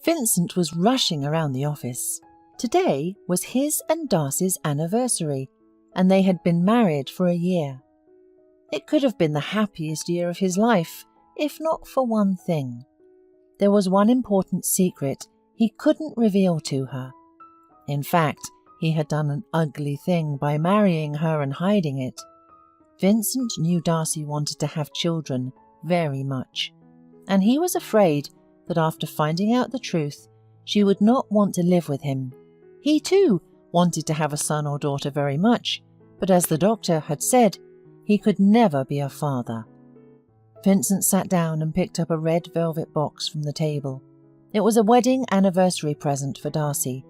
Vincent was rushing around the office. Today was his and Darcy's anniversary, and they had been married for a year. It could have been the happiest year of his life, if not for one thing. There was one important secret he couldn't reveal to her. In fact, he had done an ugly thing by marrying her and hiding it. Vincent knew Darcy wanted to have children very much, and he was afraid that after finding out the truth, she would not want to live with him. He too wanted to have a son or daughter very much, but as the doctor had said, he could never be a father. Vincent sat down and picked up a red velvet box from the table. It was a wedding anniversary present for Darcy.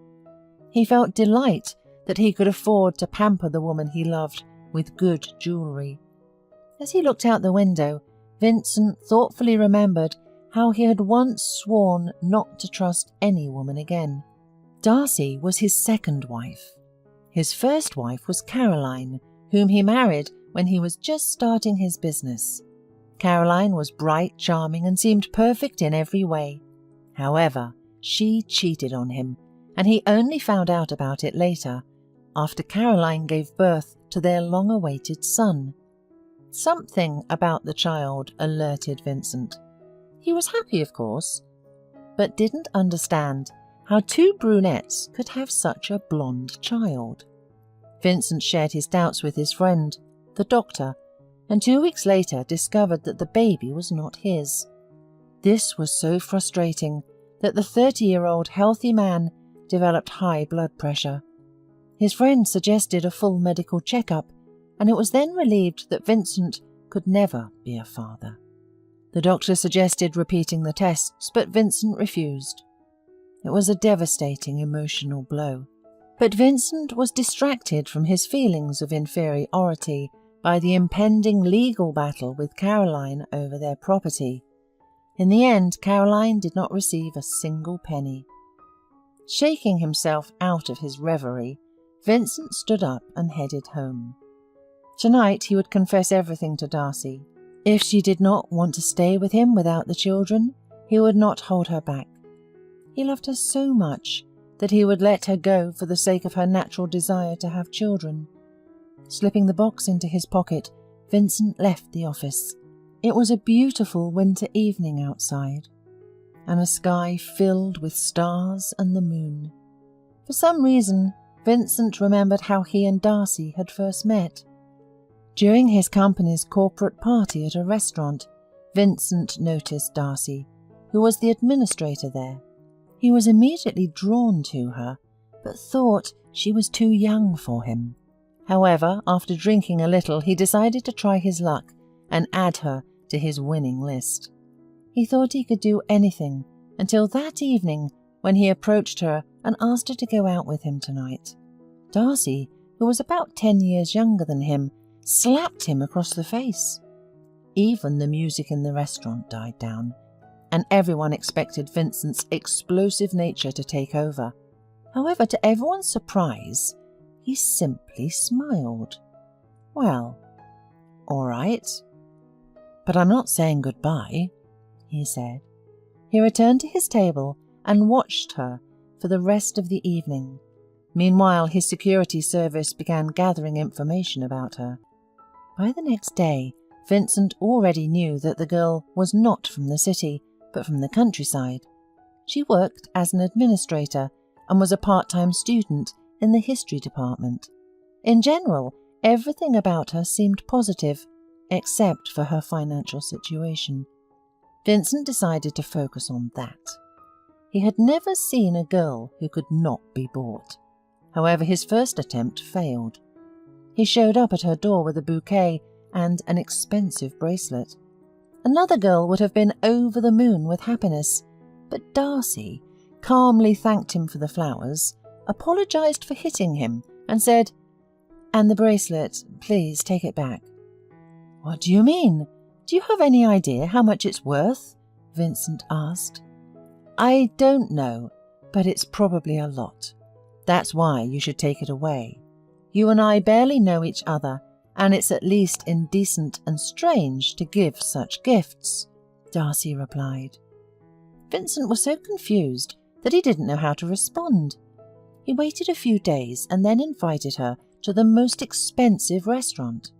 He felt delight that he could afford to pamper the woman he loved with good jewellery. As he looked out the window, Vincent thoughtfully remembered how he had once sworn not to trust any woman again. Darcy was his second wife. His first wife was Caroline, whom he married when he was just starting his business. Caroline was bright, charming, and seemed perfect in every way. However, she cheated on him, and he only found out about it later, after Caroline gave birth to their long-awaited son. Something about the child alerted Vincent. He was happy, of course, but didn't understand how two brunettes could have such a blonde child. Vincent shared his doubts with his friend, the doctor, and 2 weeks later discovered that the baby was not his. This was so frustrating that the 30-year-old healthy man developed high blood pressure. His friend suggested a full medical checkup, and it was then relieved that Vincent could never be a father. The doctor suggested repeating the tests, but Vincent refused. It was a devastating emotional blow. But Vincent was distracted from his feelings of inferiority by the impending legal battle with Caroline over their property. In the end, Caroline did not receive a single penny. Shaking himself out of his reverie, Vincent stood up and headed home. Tonight he would confess everything to Darcy. If she did not want to stay with him without the children, he would not hold her back. He loved her so much that he would let her go for the sake of her natural desire to have children. Slipping the box into his pocket, Vincent left the office. It was a beautiful winter evening outside, and a sky filled with stars and the moon. For some reason, Vincent remembered how he and Darcy had first met. During his company's corporate party at a restaurant, Vincent noticed Darcy, who was the administrator there. He was immediately drawn to her, but thought she was too young for him. However, after drinking a little, he decided to try his luck and add her to his winning list. He thought he could do anything until that evening when he approached her and asked her to go out with him tonight. Darcy, who was about 10 years younger than him, slapped him across the face. Even the music in the restaurant died down, and everyone expected Vincent's explosive nature to take over. However, to everyone's surprise, he simply smiled. "Well, all right. But I'm not saying goodbye," he said. He returned to his table and watched her for the rest of the evening. Meanwhile, his security service began gathering information about her. By the next day, Vincent already knew that the girl was not from the city, but from the countryside. She worked as an administrator and was a part-time student in the history department. In general, everything about her seemed positive, except for her financial situation. Vincent decided to focus on that. He had never seen a girl who could not be bought. However, his first attempt failed. He showed up at her door with a bouquet and an expensive bracelet. Another girl would have been over the moon with happiness, but Darcy calmly thanked him for the flowers, apologized for hitting him, and said, "And the bracelet, please take it back." "What do you mean? Do you have any idea how much it's worth?" Vincent asked. "I don't know, but it's probably a lot. That's why you should take it away. You and I barely know each other, and it's at least indecent and strange to give such gifts," Darcy replied. Vincent was so confused that he didn't know how to respond. He waited a few days and then invited her to the most expensive restaurant.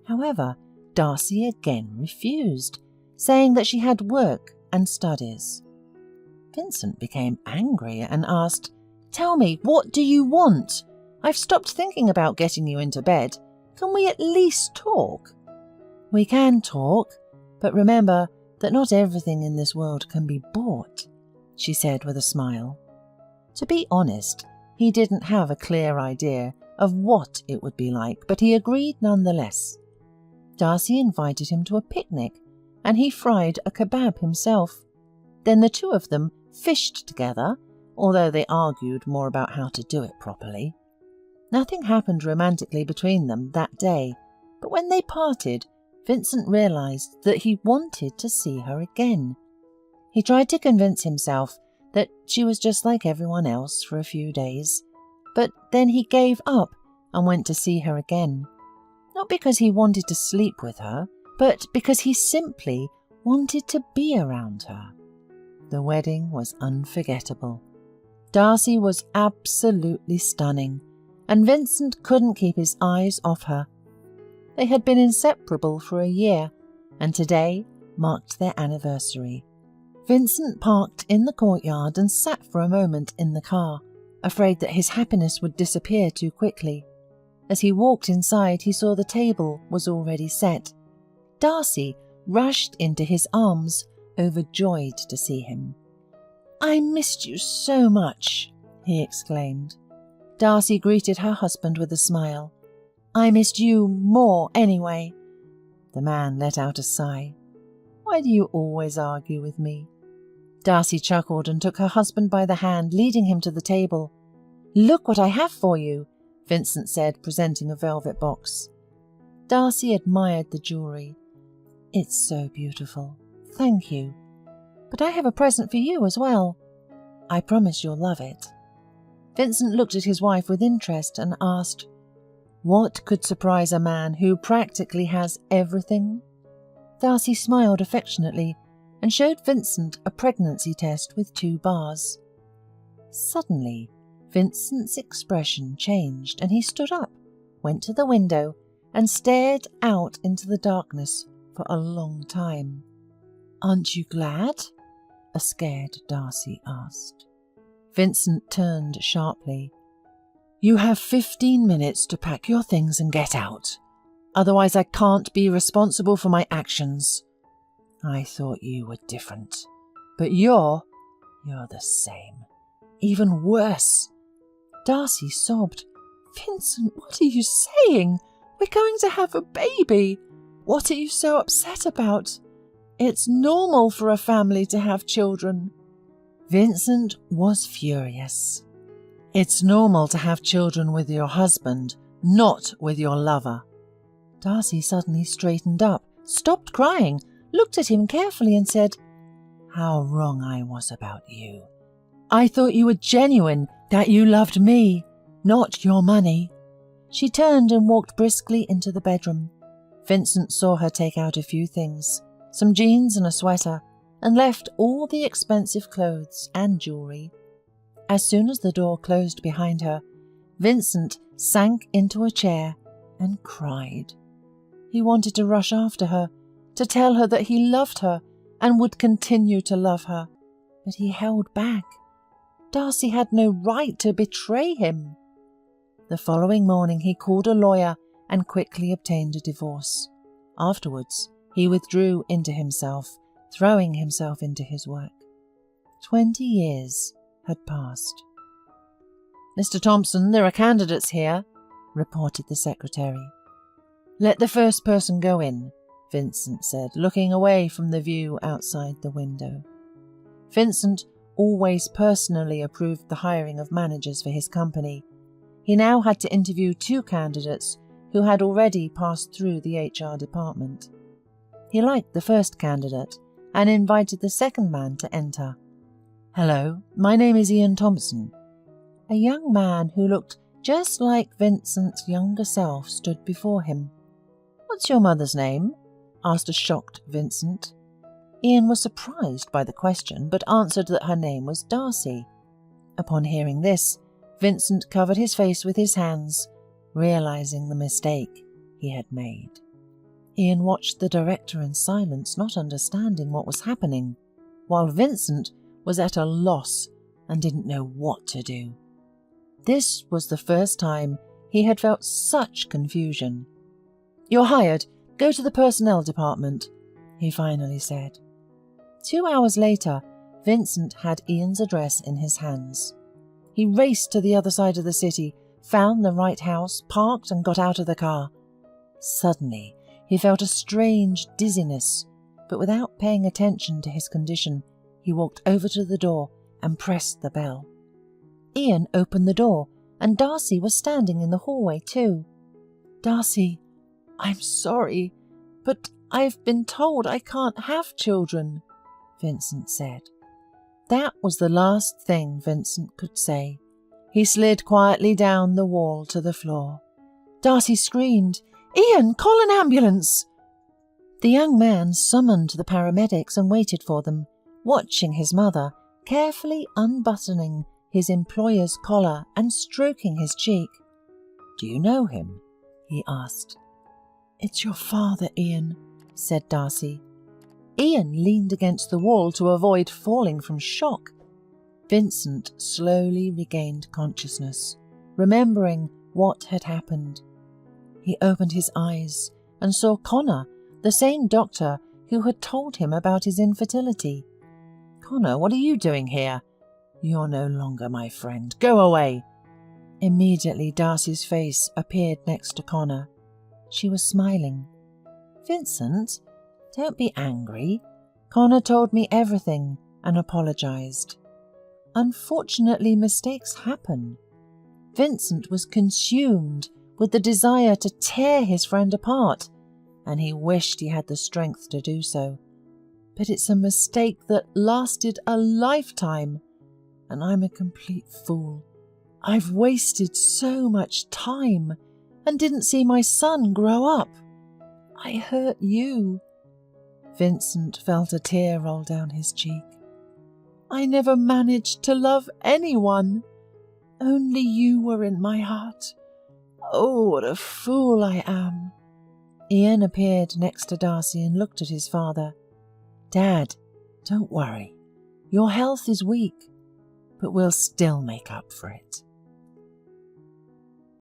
However, Darcy again refused, saying that she had work and studies. Vincent became angry and asked, "Tell me, what do you want? I've stopped thinking about getting you into bed. Can we at least talk?" "We can talk, but remember that not everything in this world can be bought," she said with a smile. To be honest, he didn't have a clear idea of what it would be like, but he agreed nonetheless. Darcy invited him to a picnic, and he fried a kebab himself. Then the two of them fished together, although they argued more about how to do it properly. Nothing happened romantically between them that day, but when they parted, Vincent realised that he wanted to see her again. He tried to convince himself that she was just like everyone else for a few days, but then he gave up and went to see her again. Not because he wanted to sleep with her, but because he simply wanted to be around her. The wedding was unforgettable. Darcy was absolutely stunning, and Vincent couldn't keep his eyes off her. They had been inseparable for a year, and today marked their anniversary. Vincent parked in the courtyard and sat for a moment in the car, afraid that his happiness would disappear too quickly. As he walked inside, he saw the table was already set. Darcy rushed into his arms, overjoyed to see him. "I missed you so much," he exclaimed. Darcy greeted her husband with a smile. "I missed you more anyway." The man let out a sigh. "Why do you always argue with me?" Darcy chuckled and took her husband by the hand, leading him to the table. "Look what I have for you," Vincent said, presenting a velvet box. Darcy admired the jewellery. "It's so beautiful. Thank you. But I have a present for you as well. I promise you'll love it." Vincent looked at his wife with interest and asked, "What could surprise a man who practically has everything?" Darcy smiled affectionately and showed Vincent a pregnancy test with 2 bars. Suddenly, Vincent's expression changed and he stood up, went to the window and stared out into the darkness for a long time. "Aren't you glad?" a scared Darcy asked. Vincent turned sharply. "You have 15 minutes to pack your things and get out. Otherwise I can't be responsible for my actions. I thought you were different, but you're the same. Even worse." Darcy sobbed. "Vincent, what are you saying? We're going to have a baby. What are you so upset about? It's normal for a family to have children." Vincent was furious. "It's normal to have children with your husband, not with your lover." Darcy suddenly straightened up, stopped crying, looked at him carefully and said, "How wrong I was about you. I thought you were genuine, that you loved me, not your money." She turned and walked briskly into the bedroom. Vincent saw her take out a few things, some jeans and a sweater, and left all the expensive clothes and jewellery. As soon as the door closed behind her, Vincent sank into a chair and cried. He wanted to rush after her, to tell her that he loved her and would continue to love her, but he held back. Darcy had no right to betray him. The following morning he called a lawyer and quickly obtained a divorce. Afterwards, he withdrew into himself, throwing himself into his work. 20 years had passed. "Mr. Thompson, there are candidates here," reported the secretary. "Let the first person go in," Vincent said, looking away from the view outside the window. Vincent always personally approved the hiring of managers for his company. He now had to interview 2 candidates who had already passed through the HR department. He liked the first candidate and invited the second man to enter. "Hello, my name is Ian Thompson." A young man who looked just like Vincent's younger self stood before him. "What's your mother's name?" asked a shocked Vincent. Ian was surprised by the question, but answered that her name was Darcy. Upon hearing this, Vincent covered his face with his hands, realizing the mistake he had made. Ian watched the director in silence, not understanding what was happening, while Vincent was at a loss and didn't know what to do. This was the first time he had felt such confusion. "You're hired. Go to the personnel department," he finally said. 2 hours later, Vincent had Ian's address in his hands. He raced to the other side of the city, found the right house, parked and got out of the car. Suddenly, he felt a strange dizziness, but without paying attention to his condition, he walked over to the door and pressed the bell. Ian opened the door, and Darcy was standing in the hallway too. "Darcy, I'm sorry, but I've been told I can't have children," Vincent said. That was the last thing Vincent could say. He slid quietly down the wall to the floor. Darcy screamed, "Ian, call an ambulance!" The young man summoned the paramedics and waited for them, watching his mother carefully unbuttoning his employer's collar and stroking his cheek. "Do you know him?" he asked. "It's your father, Ian," said Darcy. Ian leaned against the wall to avoid falling from shock. Vincent slowly regained consciousness, remembering what had happened. He opened his eyes and saw Connor, the same doctor who had told him about his infertility. "Connor, what are you doing here?" "You're no longer my friend. Go away." Immediately, Darcy's face appeared next to Connor. She was smiling. "Vincent, don't be angry. Connor told me everything and apologized. Unfortunately, mistakes happen." Vincent was consumed with the desire to tear his friend apart, and he wished he had the strength to do so. But it's a mistake that lasted a lifetime, and I'm a complete fool. I've wasted so much time and didn't see my son grow up. I hurt you. Vincent felt a tear roll down his cheek. I never managed to love anyone. Only you were in my heart. Oh, what a fool I am. Ian appeared next to Darcy and looked at his father. Dad, don't worry. Your health is weak, but we'll still make up for it.